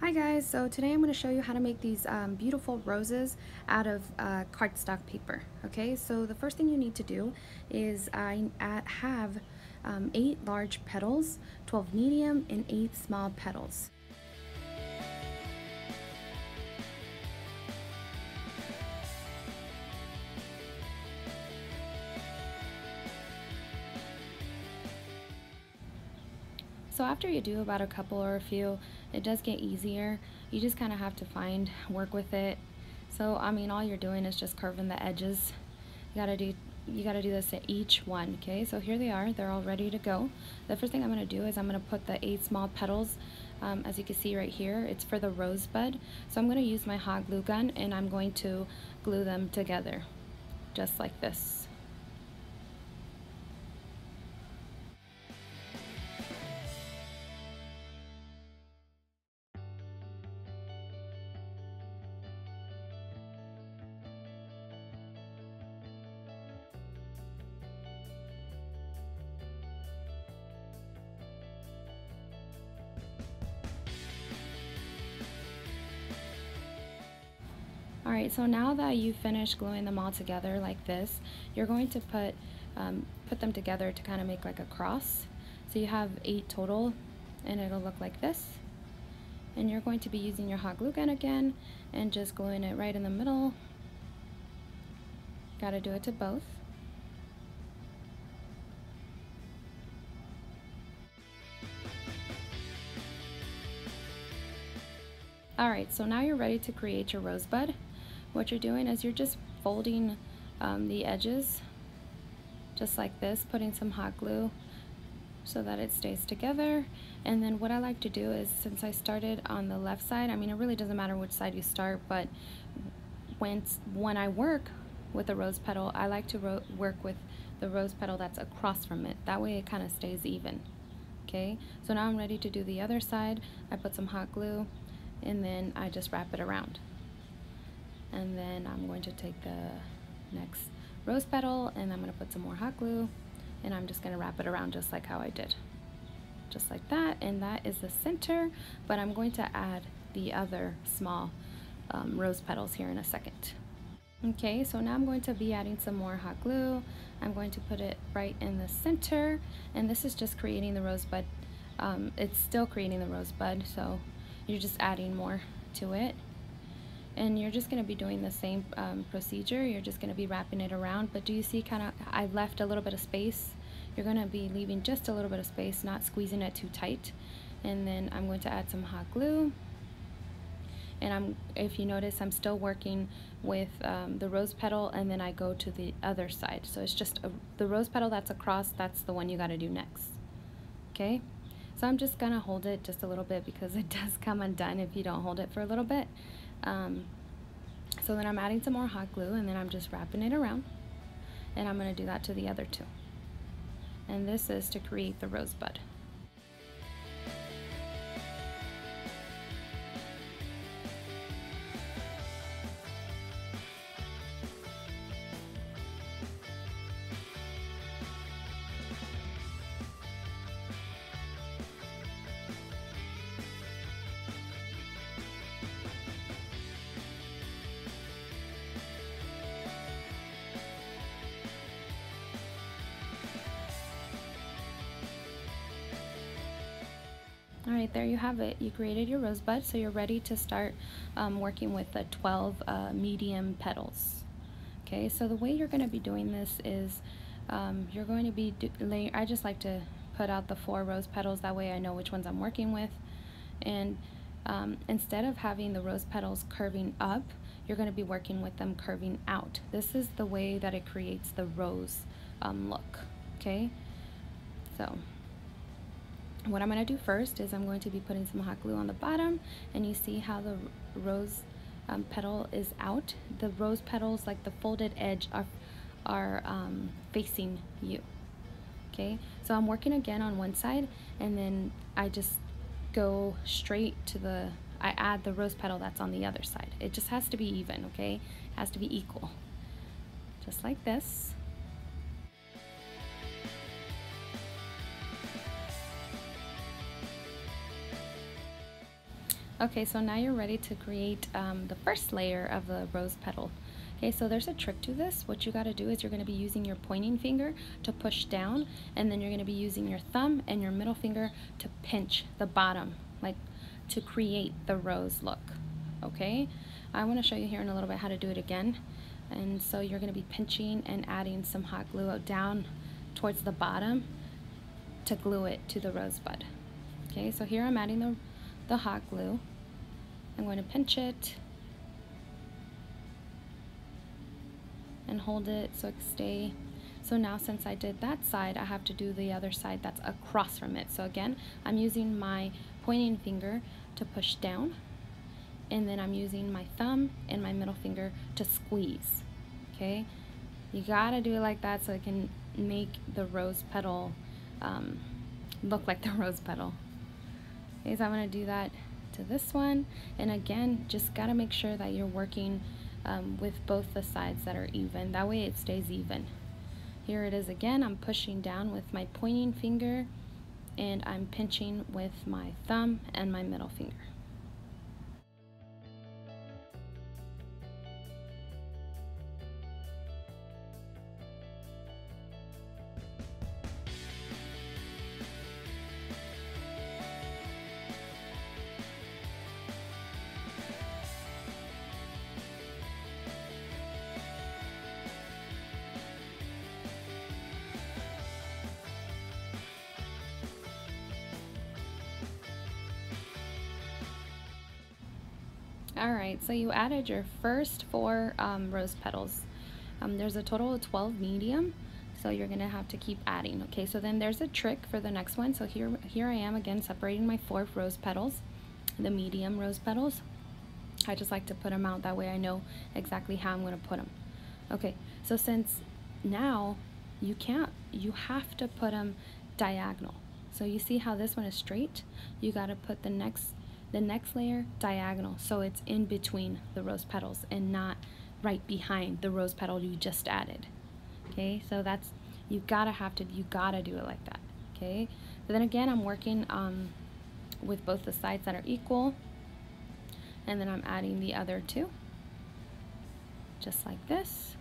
Hi guys, so today I'm going to show you how to make these beautiful roses out of cardstock paper. Okay, so the first thing you need to do is I have 8 large petals, 12 medium, and 8 small petals. So after you do about a couple or a few, it does get easier. You just kind of have to work with it. So I mean, all you're doing is just curving the edges. You gotta do this at each one. Okay, so here they are. They're all ready to go. The first thing I'm gonna do is I'm gonna put the 8 small petals. As you can see right here, it's for the rosebud. So I'm gonna use my hot glue gun and I'm going to glue them together, just like this. Alright, so now that you've finished gluing them all together like this, you're going to put them together to kind of make like a cross. So you have 8 total, and it'll look like this. And you're going to be using your hot glue gun again and just gluing it right in the middle. Gotta do it to both. Alright, so now you're ready to create your rosebud. What you're doing is you're just folding the edges just like this, putting some hot glue so that it stays together. And then what I like to do is, since I started on the left side, I mean it really doesn't matter which side you start, but when I work with a rose petal, I like to work with the rose petal that's across from it. That way it kind of stays even. Okay, so now I'm ready to do the other side. I put some hot glue and then I just wrap it around. And then I'm going to take the next rose petal and I'm going to put some more hot glue and I'm just going to wrap it around just like how I did. Just like that, and that is the center, but I'm going to add the other small rose petals here in a second. Okay, so now I'm going to be adding some more hot glue. I'm going to put it right in the center, and this is just creating the rosebud. It's still creating the rosebud, so you're just adding more to it. And you're just going to be doing the same procedure. You're just going to be wrapping it around, but do you see kind of I left a little bit of space? You're going to be leaving just a little bit of space, not squeezing it too tight. And then I'm going to add some hot glue. And if you notice, I'm still working with the rose petal, and then I go to the other side. So it's just the rose petal that's across, that's the one you got to do next. Okay? So I'm just going to hold it just a little bit because it does come undone if you don't hold it for a little bit. So then I'm adding some more hot glue and then I'm just wrapping it around, and I'm going to do that to the other two. And this is to create the rosebud. Alright, there you have it. You created your rosebud, so you're ready to start working with the 12 medium petals. Okay, so the way you're going to be doing this is you're going to be I just like to put out the 4 rose petals, that way I know which ones I'm working with. And instead of having the rose petals curving up, you're going to be working with them curving out. This is the way that it creates the rose look. Okay, so what I'm going to do first is I'm going to be putting some hot glue on the bottom, and you see how the rose petal is out. The rose petals, like the folded edge, are facing you. Okay, so I'm working again on one side, and then I just go straight to I add the rose petal that's on the other side. It just has to be even, okay? It has to be equal. Just like this. Okay, so now you're ready to create the first layer of the rose petal. Okay, so there's a trick to this. What you got to do is you're going to be using your pointing finger to push down, and then you're going to be using your thumb and your middle finger to pinch the bottom, like to create the rose look. Okay, I want to show you here in a little bit how to do it again. And so you're going to be pinching and adding some hot glue down towards the bottom to glue it to the rosebud. Okay, so here I'm adding the hot glue. I'm going to pinch it and hold it so it can stay. So now since I did that side, I have to do the other side that's across from it. So again, I'm using my pointing finger to push down, and then I'm using my thumb and my middle finger to squeeze. Okay, you gotta do it like that so it can make the rose petal look like the rose petal. Okay, so I'm gonna do that to this one, and again, just gotta make sure that you're working with both the sides that are even. That way it stays even. Here it is again. I'm pushing down with my pointing finger, and I'm pinching with my thumb and my middle finger. Alright, so you added your first 4 rose petals. There's a total of 12 medium, so you're going to have to keep adding. Okay, so then there's a trick for the next one. So here I am again separating my 4 rose petals, the medium rose petals. I just like to put them out, that way I know exactly how I'm going to put them. Okay, so since now you have to put them diagonal. So you see how this one is straight? You got to put the next layer diagonal, so it's in between the rose petals and not right behind the rose petal you just added. Okay, so that's, you gotta do it like that. Okay, so then again, I'm working with both the sides that are equal, and then I'm adding the other 2 just like this.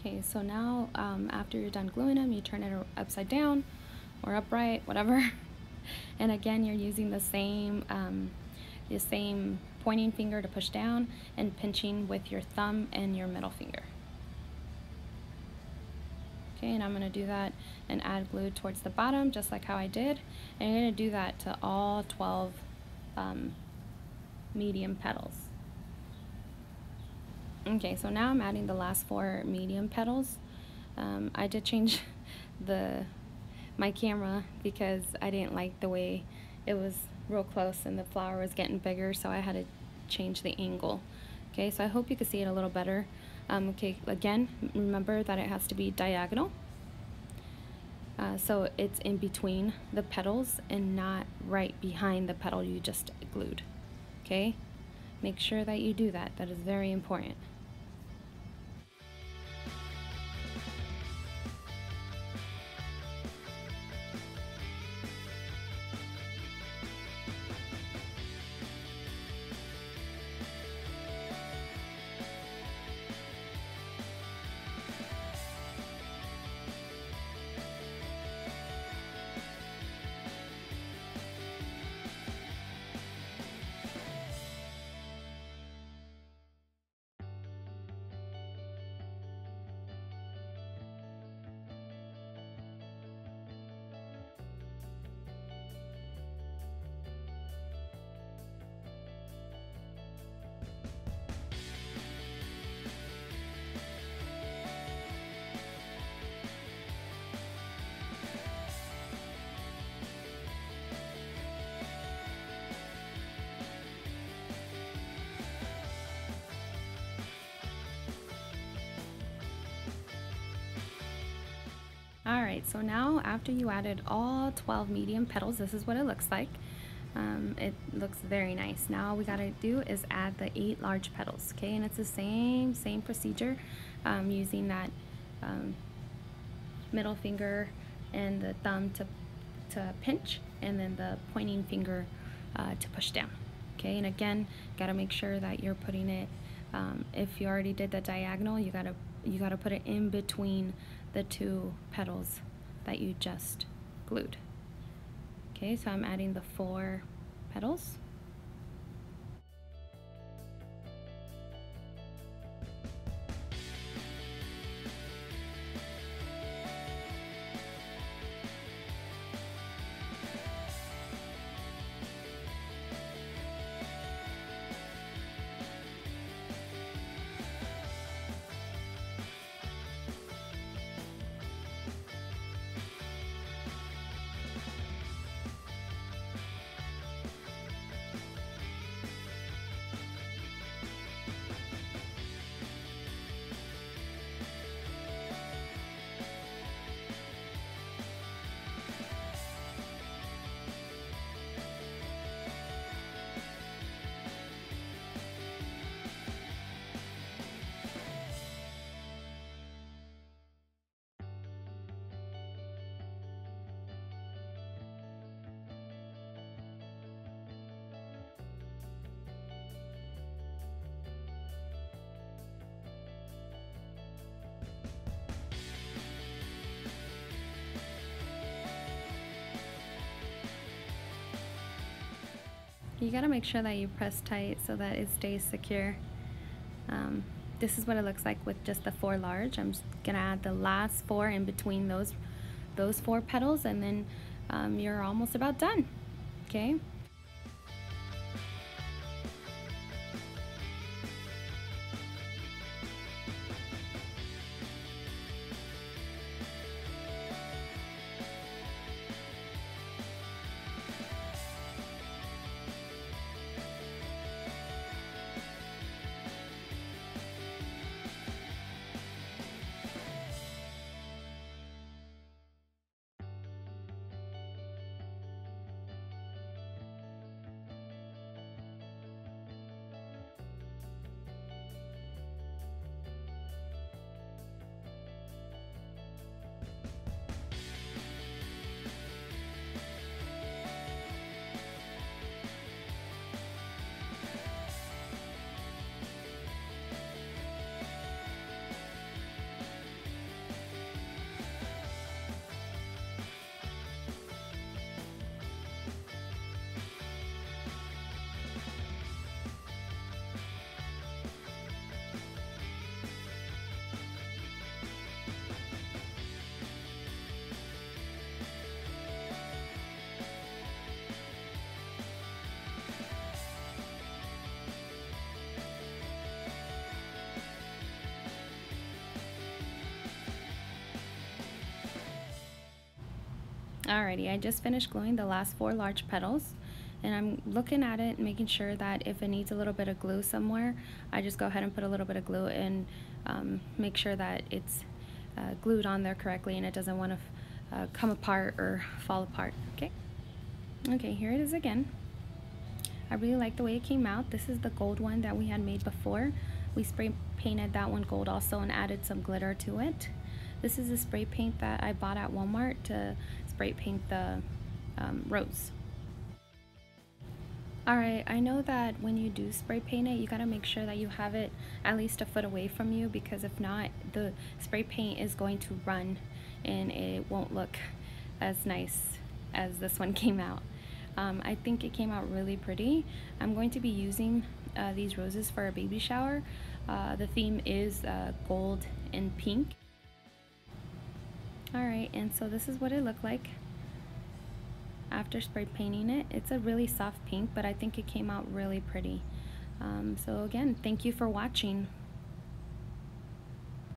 Okay, so now after you're done gluing them, you turn it upside down or upright, whatever. And again, you're using the same pointing finger to push down and pinching with your thumb and your middle finger. Okay, and I'm going to do that and add glue towards the bottom just like how I did. And you're going to do that to all 12 medium petals. Okay, so now I'm adding the last 4 medium petals. I did change my camera because I didn't like the way it was real close and the flower was getting bigger, so I had to change the angle. Okay, so I hope you can see it a little better. Okay, again, remember that it has to be diagonal. So it's in between the petals and not right behind the petal you just glued. Okay, make sure that you do that. That is very important. Alright, so now after you added all 12 medium petals, this is what it looks like. It looks very nice. Now all we gotta do is add the 8 large petals, okay? And it's the same procedure, using that middle finger and the thumb to pinch, and then the pointing finger to push down, okay? And again, gotta make sure that you're putting it, if you already did the diagonal, you gotta put it in between the 2 petals that you just glued. Okay, so I'm adding the 4 petals. You gotta make sure that you press tight so that it stays secure. This is what it looks like with just the 4 large. I'm just gonna add the last 4 in between those 4 petals, and then you're almost about done, okay? Alrighty, I just finished gluing the last 4 large petals, and I'm looking at it and making sure that if it needs a little bit of glue somewhere, I just go ahead and put a little bit of glue and make sure that it's glued on there correctly and it doesn't want to come apart or fall apart. Okay, here it is again. I really like the way it came out. This is the gold one that we had made before. We spray painted that one gold also and added some glitter to it. This is the spray paint that I bought at Walmart to spray paint the rose. Alright, I know that when you do spray paint it, you gotta make sure that you have it at least a foot away from you, because if not, the spray paint is going to run and it won't look as nice as this one came out. I think it came out really pretty. I'm going to be using these roses for a baby shower. The theme is gold and pink. Alright, and so this is what it looked like after spray painting it. It's a really soft pink, but I think it came out really pretty. So again, thank you for watching.